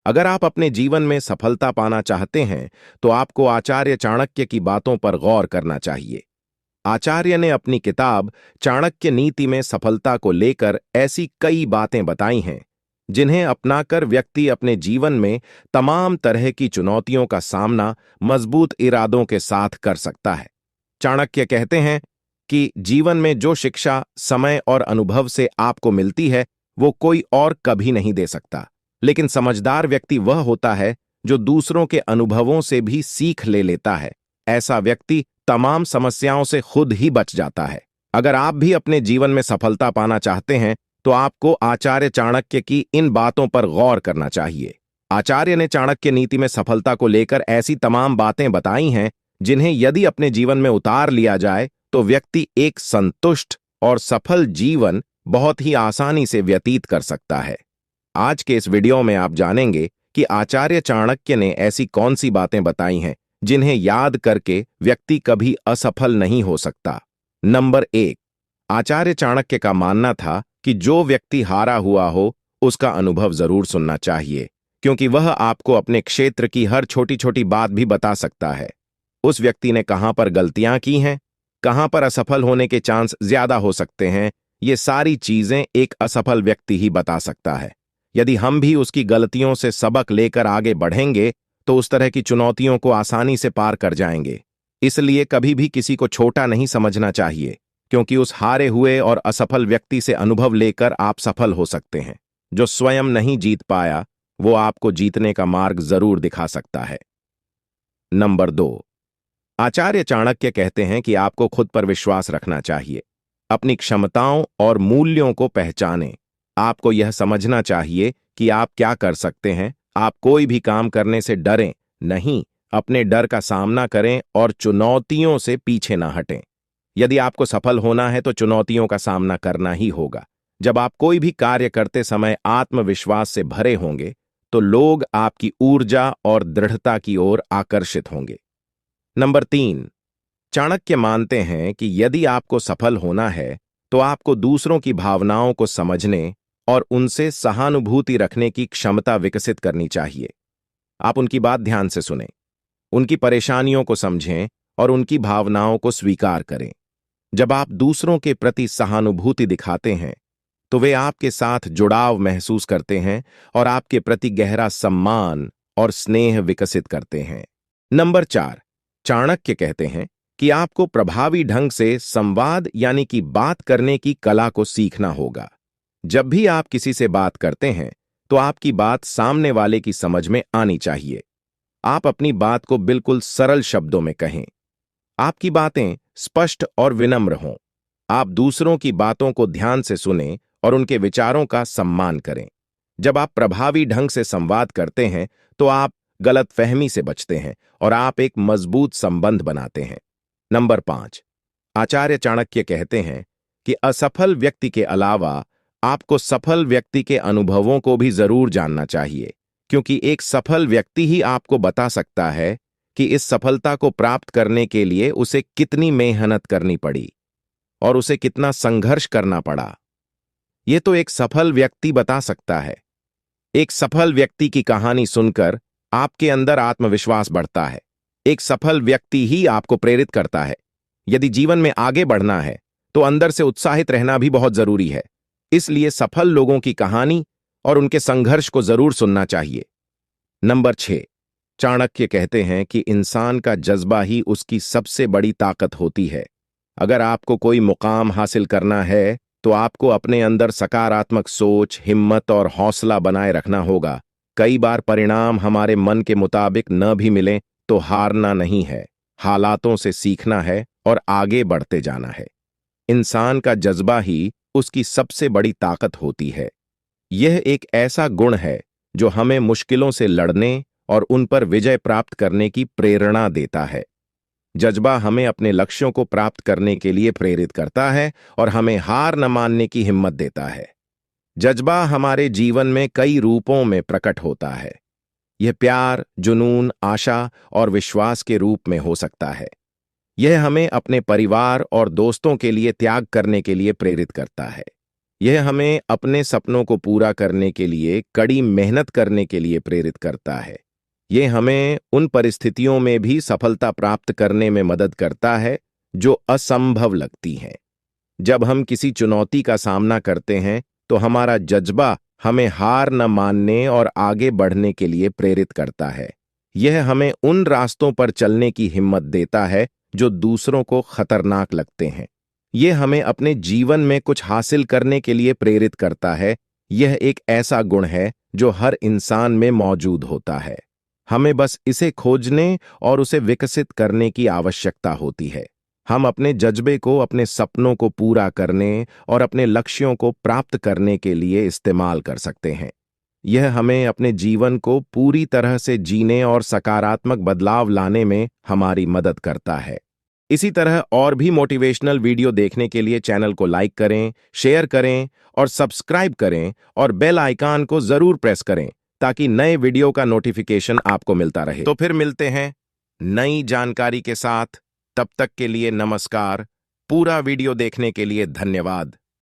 अगर आप अपने जीवन में सफलता पाना चाहते हैं तो आपको आचार्य चाणक्य की बातों पर गौर करना चाहिए। आचार्य ने अपनी किताब चाणक्य नीति में सफलता को लेकर ऐसी कई बातें बताई हैं जिन्हें अपनाकर व्यक्ति अपने जीवन में तमाम तरह की चुनौतियों का सामना मजबूत इरादों के साथ कर सकता है। चाणक्य कहते हैं कि जीवन में जो शिक्षा समय और अनुभव से आपको मिलती है वो कोई और कभी नहीं दे सकता, लेकिन समझदार व्यक्ति वह होता है जो दूसरों के अनुभवों से भी सीख ले लेता है। ऐसा व्यक्ति तमाम समस्याओं से खुद ही बच जाता है। अगर आप भी अपने जीवन में सफलता पाना चाहते हैं तो आपको आचार्य चाणक्य की इन बातों पर गौर करना चाहिए। आचार्य ने चाणक्य नीति में सफलता को लेकर ऐसी तमाम बातें बताई हैं जिन्हें यदि अपने जीवन में उतार लिया जाए तो व्यक्ति एक संतुष्ट और सफल जीवन बहुत ही आसानी से व्यतीत कर सकता है। आज के इस वीडियो में आप जानेंगे कि आचार्य चाणक्य ने ऐसी कौन सी बातें बताई हैं जिन्हें याद करके व्यक्ति कभी असफल नहीं हो सकता। नंबर 1, आचार्य चाणक्य का मानना था कि जो व्यक्ति हारा हुआ हो उसका अनुभव जरूर सुनना चाहिए, क्योंकि वह आपको अपने क्षेत्र की हर छोटी छोटी बात भी बता सकता है। उस व्यक्ति ने कहां पर गलतियां की हैं, कहां पर असफल होने के चांस ज्यादा हो सकते हैं, ये सारी चीजें एक असफल व्यक्ति ही बता सकता है। यदि हम भी उसकी गलतियों से सबक लेकर आगे बढ़ेंगे तो उस तरह की चुनौतियों को आसानी से पार कर जाएंगे। इसलिए कभी भी किसी को छोटा नहीं समझना चाहिए, क्योंकि उस हारे हुए और असफल व्यक्ति से अनुभव लेकर आप सफल हो सकते हैं। जो स्वयं नहीं जीत पाया वो आपको जीतने का मार्ग जरूर दिखा सकता है। नंबर 2, आचार्य चाणक्य कहते हैं कि आपको खुद पर विश्वास रखना चाहिए। अपनी क्षमताओं और मूल्यों को पहचानें। आपको यह समझना चाहिए कि आप क्या कर सकते हैं। आप कोई भी काम करने से डरें नहीं, अपने डर का सामना करें और चुनौतियों से पीछे ना हटें। यदि आपको सफल होना है तो चुनौतियों का सामना करना ही होगा। जब आप कोई भी कार्य करते समय आत्मविश्वास से भरे होंगे तो लोग आपकी ऊर्जा और दृढ़ता की ओर आकर्षित होंगे। नंबर 3, चाणक्य मानते हैं कि यदि आपको सफल होना है तो आपको दूसरों की भावनाओं को समझने और उनसे सहानुभूति रखने की क्षमता विकसित करनी चाहिए। आप उनकी बात ध्यान से सुनें, उनकी परेशानियों को समझें और उनकी भावनाओं को स्वीकार करें। जब आप दूसरों के प्रति सहानुभूति दिखाते हैं तो वे आपके साथ जुड़ाव महसूस करते हैं और आपके प्रति गहरा सम्मान और स्नेह विकसित करते हैं। नंबर 4, चाणक्य कहते हैं कि आपको प्रभावी ढंग से संवाद यानी कि बात करने की कला को सीखना होगा। जब भी आप किसी से बात करते हैं तो आपकी बात सामने वाले की समझ में आनी चाहिए। आप अपनी बात को बिल्कुल सरल शब्दों में कहें। आपकी बातें स्पष्ट और विनम्र हों। आप दूसरों की बातों को ध्यान से सुनें और उनके विचारों का सम्मान करें। जब आप प्रभावी ढंग से संवाद करते हैं तो आप गलतफहमी से बचते हैं और आप एक मजबूत संबंध बनाते हैं। नंबर 5, आचार्य चाणक्य कहते हैं कि असफल व्यक्ति के अलावा आपको सफल व्यक्ति के अनुभवों को भी जरूर जानना चाहिए, क्योंकि एक सफल व्यक्ति ही आपको बता सकता है कि इस सफलता को प्राप्त करने के लिए उसे कितनी मेहनत करनी पड़ी और उसे कितना संघर्ष करना पड़ा। यह तो एक सफल व्यक्ति बता सकता है। एक सफल व्यक्ति की कहानी सुनकर आपके अंदर आत्मविश्वास बढ़ता है। एक सफल व्यक्ति ही आपको प्रेरित करता है। यदि जीवन में आगे बढ़ना है तो अंदर से उत्साहित रहना भी बहुत जरूरी है। इसलिए सफल लोगों की कहानी और उनके संघर्ष को जरूर सुनना चाहिए। नंबर 6, चाणक्य कहते हैं कि इंसान का जज्बा ही उसकी सबसे बड़ी ताकत होती है। अगर आपको कोई मुकाम हासिल करना है तो आपको अपने अंदर सकारात्मक सोच, हिम्मत और हौसला बनाए रखना होगा। कई बार परिणाम हमारे मन के मुताबिक न भी मिलें तो हारना नहीं है, हालातों से सीखना है और आगे बढ़ते जाना है। इंसान का जज्बा ही उसकी सबसे बड़ी ताकत होती है। यह एक ऐसा गुण है जो हमें मुश्किलों से लड़ने और उन पर विजय प्राप्त करने की प्रेरणा देता है। जज्बा हमें अपने लक्ष्यों को प्राप्त करने के लिए प्रेरित करता है और हमें हार न मानने की हिम्मत देता है। जज्बा हमारे जीवन में कई रूपों में प्रकट होता है। यह प्यार, जुनून, आशा और विश्वास के रूप में हो सकता है। यह हमें अपने परिवार और दोस्तों के लिए त्याग करने के लिए प्रेरित करता है। यह हमें अपने सपनों को पूरा करने के लिए कड़ी मेहनत करने के लिए प्रेरित करता है। यह हमें उन परिस्थितियों में भी सफलता प्राप्त करने में मदद करता है जो असंभव लगती हैं। जब हम किसी चुनौती का सामना करते हैं तो हमारा जज्बा हमें हार न मानने और आगे बढ़ने के लिए प्रेरित करता है। यह हमें उन रास्तों पर चलने की हिम्मत देता है जो दूसरों को खतरनाक लगते हैं। यह हमें अपने जीवन में कुछ हासिल करने के लिए प्रेरित करता है। यह एक ऐसा गुण है जो हर इंसान में मौजूद होता है। हमें बस इसे खोजने और उसे विकसित करने की आवश्यकता होती है। हम अपने जज्बे को अपने सपनों को पूरा करने और अपने लक्ष्यों को प्राप्त करने के लिए इस्तेमाल कर सकते हैं। यह हमें अपने जीवन को पूरी तरह से जीने और सकारात्मक बदलाव लाने में हमारी मदद करता है। इसी तरह और भी मोटिवेशनल वीडियो देखने के लिए चैनल को लाइक करें, शेयर करें और सब्सक्राइब करें और बेल आइकन को जरूर प्रेस करें ताकि नए वीडियो का नोटिफिकेशन आपको मिलता रहे। तो फिर मिलते हैं नई जानकारी के साथ। तब तक के लिए नमस्कार। पूरा वीडियो देखने के लिए धन्यवाद।